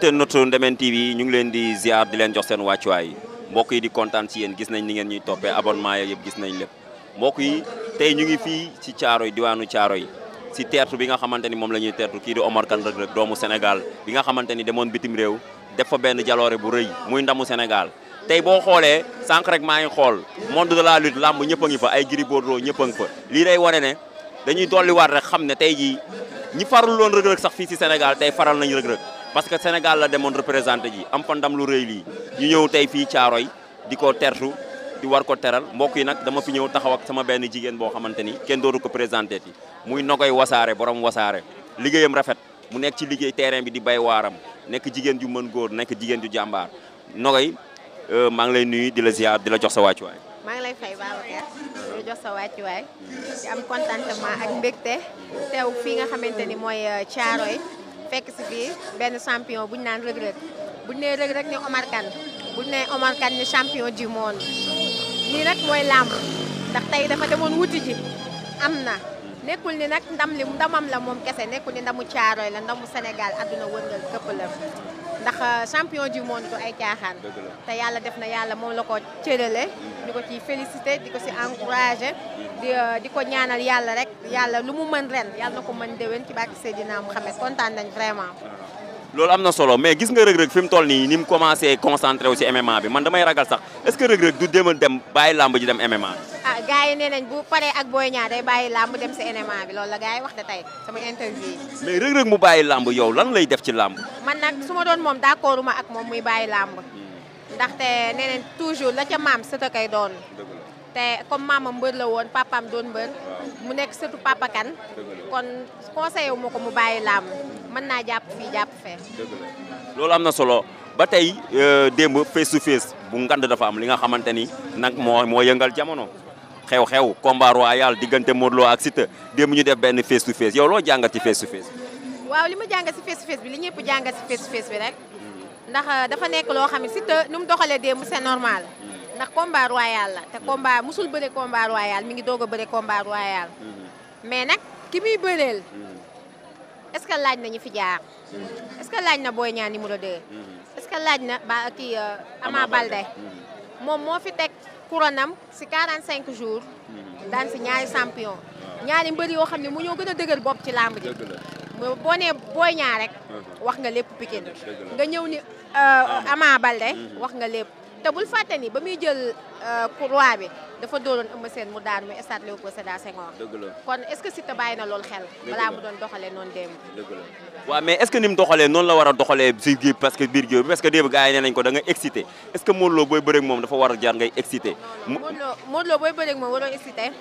notre Ndemene TV ñu ngi leen di ziar di leen jox seen wàccuwaay mbokk yi di kontaan ci yéen gis nañ ni ngeen ñuy toppee abonnement yi yëpp gis nañ lépp mbokk yi tey ñu ngi fii ci Thiaroye diwaanu Thiaroye si teertu bi nga xamante ni moom la ñuy teertu kii di Omar Kane Reug Reug doomu Sénégal bi nga xamante ni demoon bitim réew def fa benn jaloore bu rëy muy ndamu Sénégal tey boo xoolee sànq rek maa ngi xool monde de la lutte làmb ñëpp a ngi fa ay Gris Bordeaux ñëpp a ngi fa lii day wane ne dañuy dolliwaat rek xam ne tey jii ñi farul loon Reug Reug sax fii si Sénégal tey faral nañ Reug Reug parce que Sénégal la demoon représenté ji am fa ndam lu rëy lii ñu ñëw tey fii Thiaroye di ko tertu di war ko teral mbokk yi nag dama fi ñëw taxaw ak sama benn jigéen boo xamante ni kenn dootu ko présenté ti muy Nogoy Wassare borom Wassare liggéeyam rafet mu nekk ci liggéey terrain bi di bay waaram nekk jigéen ju mën góor nekk jigéen ju jàmbaar Nogoy maa ngi lay nuyu di la ziar di la jox sa wàccuwaay. maa ngi lay fay Babacar di jox sa wàccuwaay di am contentement ak mbégte teew fii nga xamante ni mooy Thiaroye fekk si fii benn champion bu ñu naan Reug Reug bu ñu nee Reug Reug ne Omar Kane bu ñu nee Omar Kane ne champion du monde lii nag mooy làmb ndax tey dafa demoon wuti ji am na nekkul ni nag ndamam la moom kese nekkul ni ndamu Thiaroye la ndamu Sénégal àdduna wërngal këpp la ndax champion du monde du ay caaxaan te yàlla def na yàlla moom la ko cërale di ko ciy félicité di ko si encouragé di ko ñaanal yàlla rek yàlla lu mu mën ren yàlla na ko mën déwén ci barke Seydina Mouhamed kontaan nañ vraiment. loolu am na solo mais gis nga Reug Reug fi mu toll nii ni mu commencé concentré wu si MMA bi man damay ragal sax est-ce que Reug Reug du demal dem bàyyi làmb ji dem MMA. ah gars yi nee nañ bu paree ak Boy Niang day bàyyi làmb dem si MMA bi loolu la gars yi wax de tey sama interview yi. mais Reug Reug mu bàyyi làmb yow lan lay def ci làmb. man nag su ma doon moom d'accord ma ak moom muy bàyyi làmb ndaxte nee nañ toujours la ca maam sët a koy doon te comme maamam mbër la woon papaam doon mbër mu nekk sëtu Papa Kane kon conseillé wu ma ko mu bàyyi làmb mën naa jàpp fii jàpp fee. loolu am na solo ba tey démb face to face bu ngand dafa am li nga xamante ni nag moo yëngal jamono xew-xew combat royal diggante Modou Lo ak Siteu démb ñu def benn face to face yow loo jàngat ci face to face. waaw li ma jàngat ci face to face bi li ñëpp jàngat ci face to face bi rek ndax dafa nekk loo xam ne Siteu nu mu doxalee démb c'est normal ndax combat royal la te combat musul bëre combat royal mi ngi doog a bëre combat royal mais nag ki muy bëreel est-ce que laaj na ñu fi jaar est-ce que laaj na Boy Niang numéro 2 est-ce que laaj na ba kii Ama Baldé moom moo fi teg couronam ci 45 jours daan ci ñaari champion ñaari mbër yoo xam ne mu ñoo gën a dëgër bopp ci làmb ji boo nee Boy Niang rek wax nga lépp Pikine nga ñëw ni Ama Baldé wax nga lépp te bul fàtte ni ba muy jël roi bi dafa dooroon Eumeu Sène mu daan muy stade Léopold Sédar Senghor kon est-ce que Siteu bàyyi na loolu xel balaa mu doon doxalee noonu démb waaw mais est-ce que ni mu doxalee noonu la war a doxalee si biir parce que biir géew bi parce que démb gars yi nee nañ ko da nga excité est-ce que Modou Lo booy bëreeg moom dafa war a jar ngay excité Modou Lo booy bëreeg moom waroo excité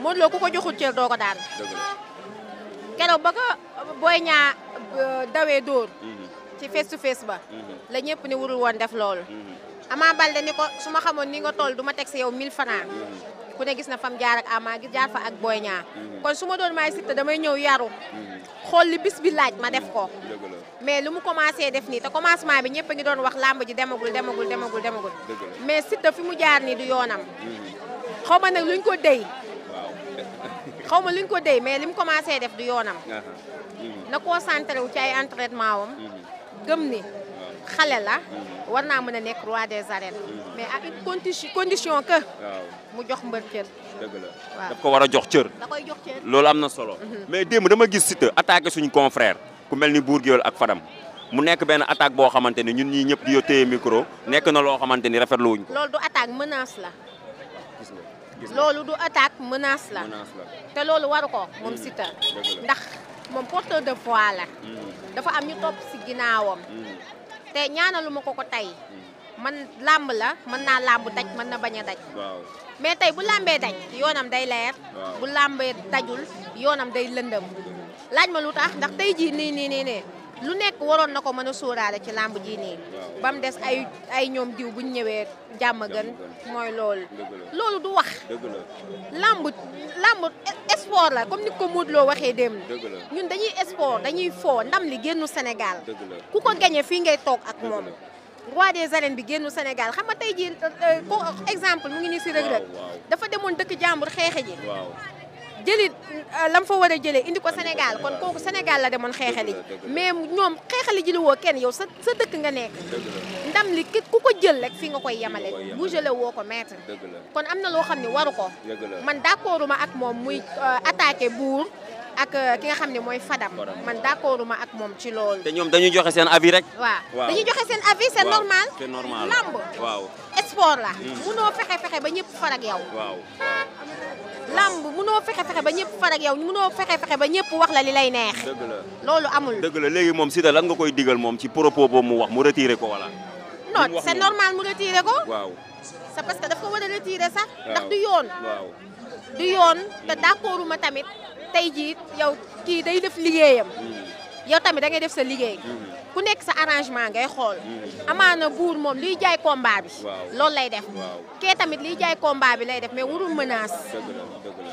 Modou Lo ku ko joxul cër doo ko daan keroog ba ko Boy Niang dawee dóor ci face to face ba la ñëpp ni warul woon def loolu Ama Baldé ni ko su ma xamoon ni nga toll du ma teg si yow 1000 francs ku ne gis na fam jaar ak Ama gi jaar fa ak Boy Niang kon su ma doon maay Siteu damay ñëw yaru xool li bis bi laaj ma def ko mais lu mu commencé def nii te commencement bi ñëpp a ngi doon wax làmb ji demagul mais Siteu fi mu jaar nii du yoonam xaw ma nag luñ ko déy mais li mu commencé def du yoonam na concentré wu ci ay entraînement wam gëm ni xale la war naa mën a nekk roi des arènes mais à une condition que mu jox mbër cër waaw daf ko war a jox cër da koy jox cër loolu am na solo mais démb dama gis Siteu attaqué suñu confrère ku mel ni Bour Gueweul ak Fadam mu nekk benn attaque boo xamante ni ñun ñii ñëpp di yo téye micro nekk na loo xamante ni rafetlu wuñ ko loolu du attaque menace la loolu du attaque menace la te loolu waru ko moom Siteu ndax moom porteur de voix la dafa am ñu topp ci ginnaawam te ñaanalu ma ko tey man làmb la mën naa làmb daj mën na bañ a daj mais tey bu làmbee daj yoonam day leer bu làmbee dajul yoonam day lëndëm laaj ma lu tax ndax tey jii nii lu nekk waroon na ko mën a sóoraale ci làmb ji nii ba mu des ay ñoom diw buñ ñëwee jàmm gën mooy loolu du wax làmb sport la comme ni ko Modou Lo waxee démb ñun dañuy sport dañuy foo ndam li génnu Sénégal ku ko gañe fii ngay toog ak moom roi des arènes bi génnu Sénégal xam nga tey jii exemple mu ngi nii si Reug Reug dafa demoon dëkk jàmbur xeexe ji jëli lam fa war a jëlee indi ko Sénégal kon kooku Sénégal la demoon xeexali mais ñoom xeexali ji li woo kenn yow sa dëkk nga nekk ndam li ku ko jël rek fii nga koy yemale bougele woo ko maître kon am na loo xam ne waru ko man d'accorduma ak moom muy attaqué buur ak ki nga xam ne mooy Fadam man d'accorduma ak moom ci loolu. te ñoom dañuy joxe seen avis rek. waaw dañuy joxe seen avis c'est normal. c'est normal lamb. waaw sport la. munoo fexe ba ñëpp far ak yow. waaw. lamb munoo fexe ba ñëpp far ak yow munoo fexe ba ñëpp wax la li lay neex. dëgg la loolu amul. dëgg la léegi moom Siteu lan nga koy digal moom ci propos boobu mu wax mu retiré ko wala. non c'est normal mu retiré ko. waaw. c'est parce que daf ko war a retiré sax. ndax du yoon. waaw du yoon te d'accorduma tamit. tey jii yow kii day def liggéeyam yow tamit da ngay def sa liggéey ku nekk sa arrangement ngay xool amaana buur moom liy jaay combat bi loolu lay def kee tamit liy jaay combat bi lay def mais warul menace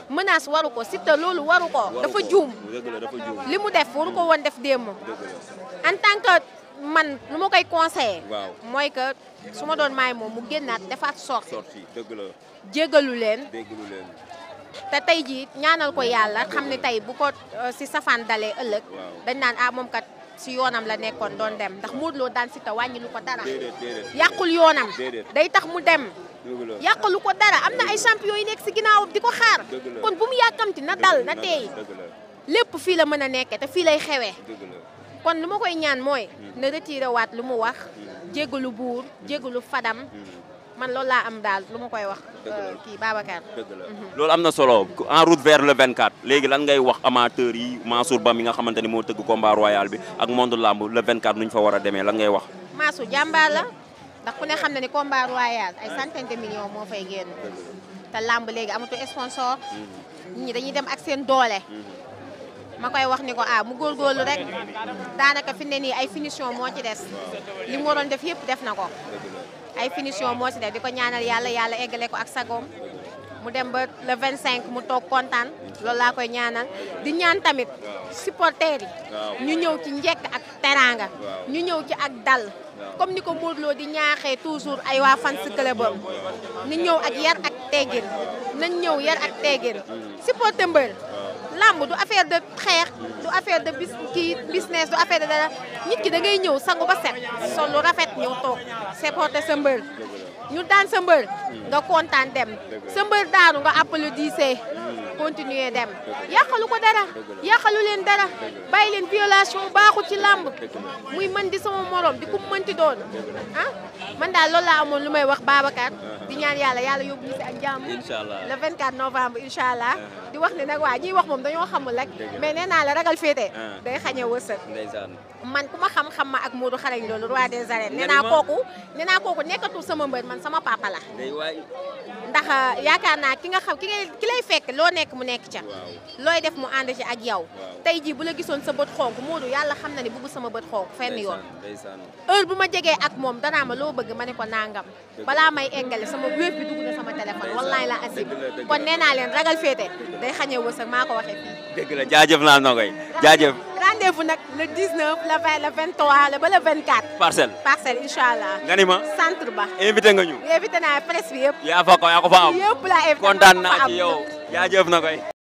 menace waru ko Siteu loolu waru ko dafa juum li mu def waru ko woon def démb en tant que man lu ma koy conseillé mooy que su ma doon maay moom mu génnaat defaat sorti jéggalu leen te tey jii ñaanal ko yàlla xam ne tey bu ko si safaan dalee ëllëg dañ naan moom kat si yoonam la nekkoon doon dem ndax Modou Lo daan Siteu wàññi lu ko dara yàqul yoonam day tax mu dem yàqulu ko dara am na ay champion yi nekk si ginnaaw di ko xaar kon bu mu yàkkamti na dal na teey lépp fii la mën a nekkee te fii lay xewee kon lu ma koy ñaan mooy na retiré waat lu mu wax jéggalu buur jéggalu Fadam man loolu laa am daal lu ma koy wax kii Babacar. loolu am na solo en route vers le 24 léegi lan ngay wax amateurs yi Mansour Ba mi nga xamante ni moo tëgg combat royal bi ak monde lamb le 24 nuñ fa war a demee lan ngay wax. Mansour jàmbaar la ndax ku ne xam na ni combat royal ay centaine de millions moo fay génn te lamb léegi amatu sponsor nit ñi dañuy dem ak seen doole. ma koy wax ni ko mu góorgóorlu rek daanaka fi ne nii ay finition moo ci des li mu waroon def yëpp def na ko. ay finition moo ci def di ko ñaanal yàlla eggale ko ak sagoom mu dem ba le 25 mu toog kontaan loolu laa koy ñaanal di ñaan tamit supporters yi ñu ñëw ci njekk ak teraanga ñu ñëw ci ak dal comme ni ko Modou Lo di ñaaxee toujours ay waa fans clubam ni ñëw ak yar ak teggin nañ ñëw yar ak teggin supporter mbër lamb du affaire de xeex du affaire de business du affaire de dara nit ki da ngay ñëw sangu ba set sol lu rafet ñëw toog supporter sa mbër ñu daan sa mbër nga kontaan dem sa mbër daanu nga applaudissé continuer dem yàqalu ko dara yàqalu leen dara bàyyi leen violation baaxu ci lamb muy man di sama morom di ku mënti doon man daal loolu laa amoon lu may wax Babacar di ñaan yàlla yóbbu ñu si ak jàmm le 24 novembre incha allah di wax ne nag waa ñiy wax moom dañoo xamul rek mais nee naa la ragal féete day xañe wërsëg man ku ma xam-xam ma ak Modou xarañ loolu roi des arènes nee naa kooku nekkatul sama mbër man sama papa la ndax yaakaar naa ki lay fekk loo nekk mu nekk ca looy def mu ànd ci ak yow tey jii bu la gisoon sa bët xonk Modou yàlla xam na ni bëgg sama bët xonk fenn yoon heure bu ma jegee ak moom danaa ma loo bëgg ma ne ko nangam balaa may eggale sama wér bi dugg na sama téléphone wallaay la asib kon nee naa leen ragal féete day xañee wërsëg maa ko waxee fii dëgg la jaajëf naa Nogaye jaajëf rendez-vous nag le 19 le 20 le 23 ba le 24 parcelle incha allah nga ni ma centre ba invité nga ñu invité naa presse bi yëpp yaa ko fa am yëpp la invité kontaan naa ci yow jaajëf Nogaye